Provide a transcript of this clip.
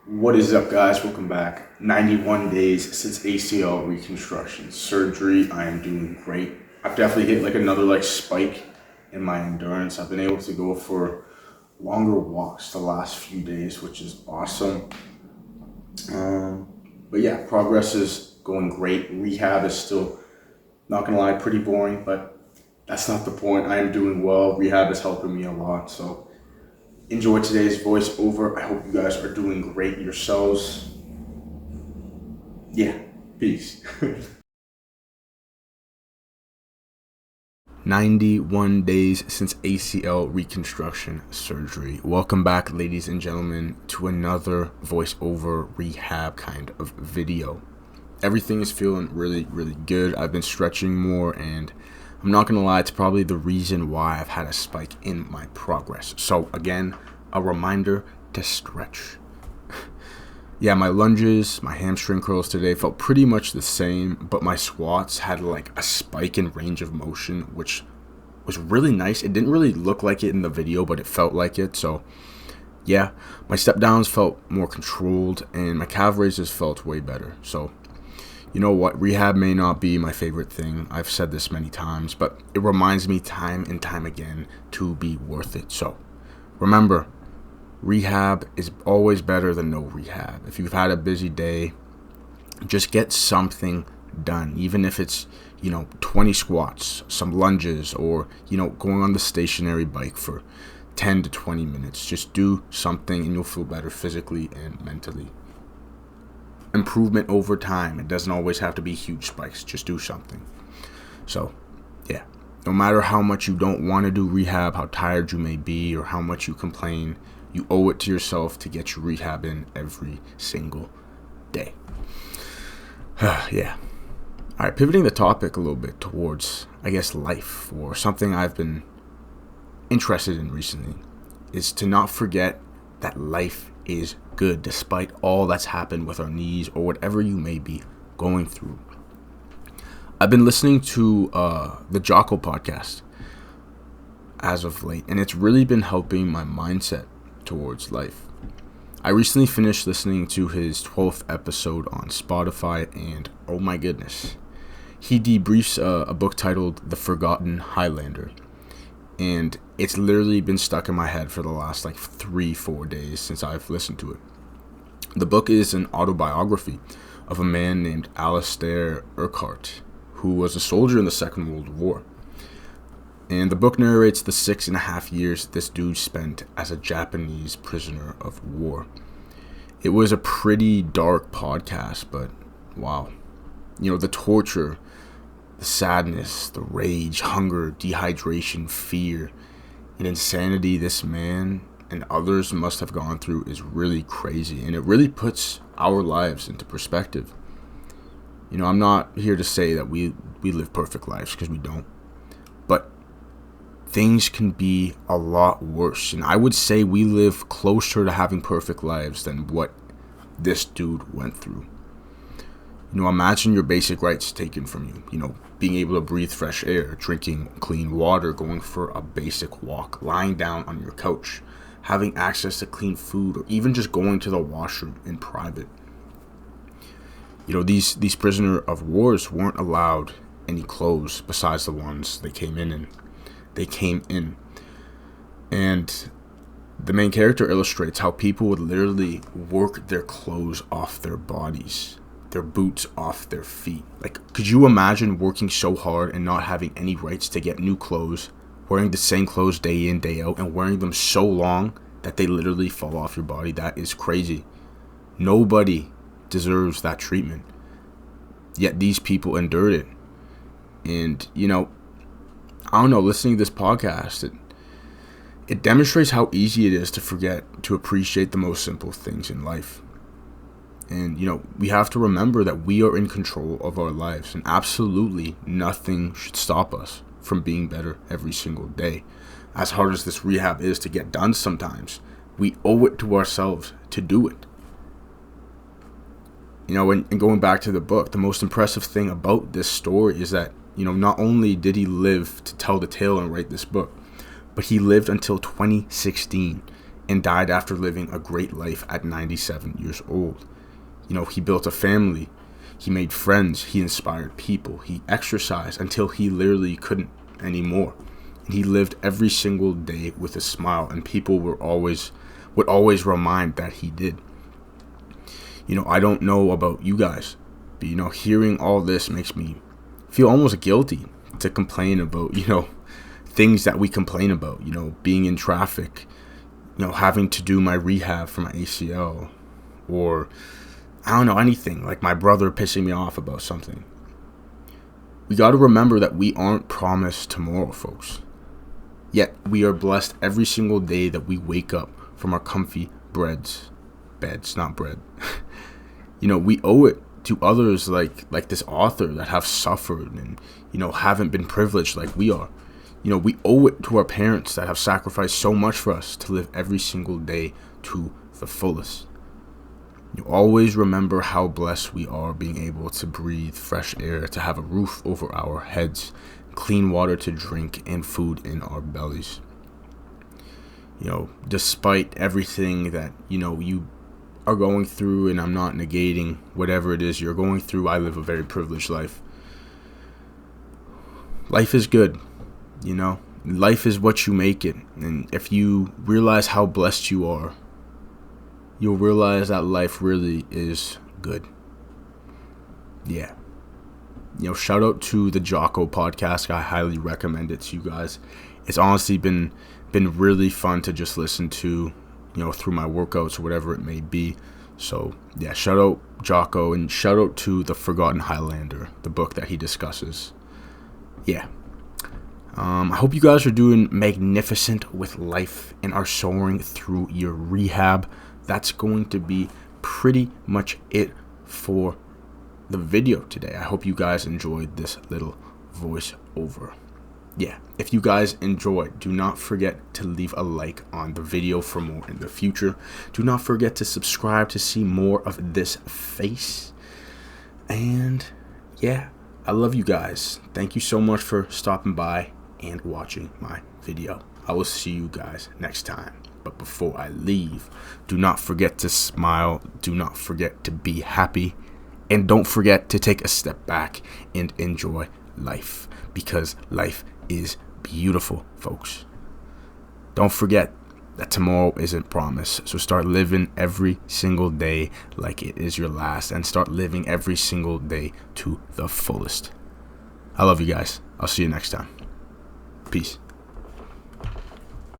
What is up, guys? Welcome back. 91 days since ACL Reconstruction Surgery. I am doing great. I've definitely hit another spike in my endurance. I've been able to go for longer walks the last few days, which is awesome. But yeah, progress is going great. Rehab is still, not gonna lie, pretty boring, but that's not the point. I am doing well. Rehab is helping me a lot, so enjoy today's voiceover. I hope you guys are doing great yourselves. Yeah, peace. 91 days since ACL Reconstruction Surgery. Welcome back, ladies and gentlemen, to another voiceover rehab kind of video. Everything is feeling really, really good. I've been stretching more, and I'm not gonna lie, it's probably the reason why I've had a spike in my progress. So again, a reminder to stretch. Yeah, my lunges, my hamstring curls today felt pretty much the same, but my squats had a spike in range of motion, which was really nice. It didn't really look like it in the video, but it felt like it. So yeah, my step downs felt more controlled, and my calf raises felt way better. So you know what? Rehab may not be my favorite thing. I've said this many times, but it reminds me time and time again to be worth it. So remember, rehab is always better than no rehab. If you've had a busy day, just get something done. Even if it's, 20 squats, some lunges, or, going on the stationary bike for 10 to 20 minutes. Just do something and you'll feel better physically and mentally. Improvement over time. It doesn't always have to be huge spikes. Just do something. So yeah, no matter how much you don't want to do rehab, how tired you may be, or how much you complain, you owe it to yourself to get your rehab in every single day. Yeah. All right, pivoting the topic a little bit towards, life, or something I've been interested in recently, is to not forget that life is good despite all that's happened with our knees or whatever you may be going through. I've been listening to the Jocko podcast as of late, and it's really been helping my mindset towards life. I recently finished listening to his 12th episode on Spotify, and oh my goodness, he debriefs a book titled The Forgotten Highlander. And it's literally been stuck in my head for the last 3-4 days since I've listened to it. The book is an autobiography of a man named Alistair Urquhart, who was a soldier in the Second World War. And the book narrates the 6.5 years this dude spent as a Japanese prisoner of war. It was a pretty dark podcast, but wow. The torture, the sadness, the rage, hunger, dehydration, fear, and insanity this man and others must have gone through is really crazy, and it really puts our lives into perspective. I'm not here to say that we live perfect lives, because we don't, but things can be a lot worse, and I would say we live closer to having perfect lives than what this dude went through. Imagine your basic rights taken from you, being able to breathe fresh air, drinking clean water, going for a basic walk, lying down on your couch, having access to clean food, or even just going to the washroom in private. These prisoner of wars weren't allowed any clothes besides the ones they came in. And the main character illustrates how people would literally work their clothes off their bodies, their boots off their feet. Could you imagine working so hard and not having any rights to get new clothes, wearing the same clothes day in, day out, and wearing them so long that they literally fall off your body? That is crazy. Nobody deserves that treatment. Yet these people endured it. And, I don't know, listening to this podcast, it demonstrates how easy it is to forget to appreciate the most simple things in life. And, we have to remember that we are in control of our lives, and absolutely nothing should stop us from being better every single day. As hard as this rehab is to get done sometimes, we owe it to ourselves to do it. And going back to the book, the most impressive thing about this story is that, not only did he live to tell the tale and write this book, but he lived until 2016. and died after living a great life at 97 years old. He built a family, he made friends, he inspired people, he exercised until he literally couldn't anymore. And he lived every single day with a smile, and people would always remind that he did. I don't know about you guys, but hearing all this makes me feel almost guilty to complain about, things that we complain about, being in traffic, having to do my rehab for my ACL, or I don't know, anything, like my brother pissing me off about something. We got to remember that we aren't promised tomorrow, folks. Yet we are blessed every single day that we wake up from our comfy beds, not bread. We owe it to others like this author that have suffered and, haven't been privileged like we are. We owe it to our parents that have sacrificed so much for us to live every single day to the fullest. Always remember how blessed we are being able to breathe fresh air, to have a roof over our heads, clean water to drink, and food in our bellies. Despite everything that, you are going through, and I'm not negating whatever it is you're going through, I live a very privileged life. Life is good, Life is what you make it. And if you realize how blessed you are, you'll realize that life really is good. Yeah. Shout out to the Jocko podcast. I highly recommend it to you guys. It's honestly been really fun to just listen to, through my workouts or whatever it may be. So, yeah, shout out Jocko, and shout out to The Forgotten Highlander, the book that he discusses. Yeah. I hope you guys are doing magnificent with life and are soaring through your rehab. That's going to be pretty much it for the video today. I hope you guys enjoyed this little voiceover. Yeah, if you guys enjoyed, do not forget to leave a like on the video for more in the future. Do not forget to subscribe to see more of this face. And yeah, I love you guys. Thank you so much for stopping by and watching my video. I will see you guys next time. But before I leave, do not forget to smile. Do not forget to be happy. And don't forget to take a step back and enjoy life, because life is beautiful, folks. Don't forget that tomorrow isn't promised. So start living every single day like it is your last, and start living every single day to the fullest. I love you guys. I'll see you next time. Peace.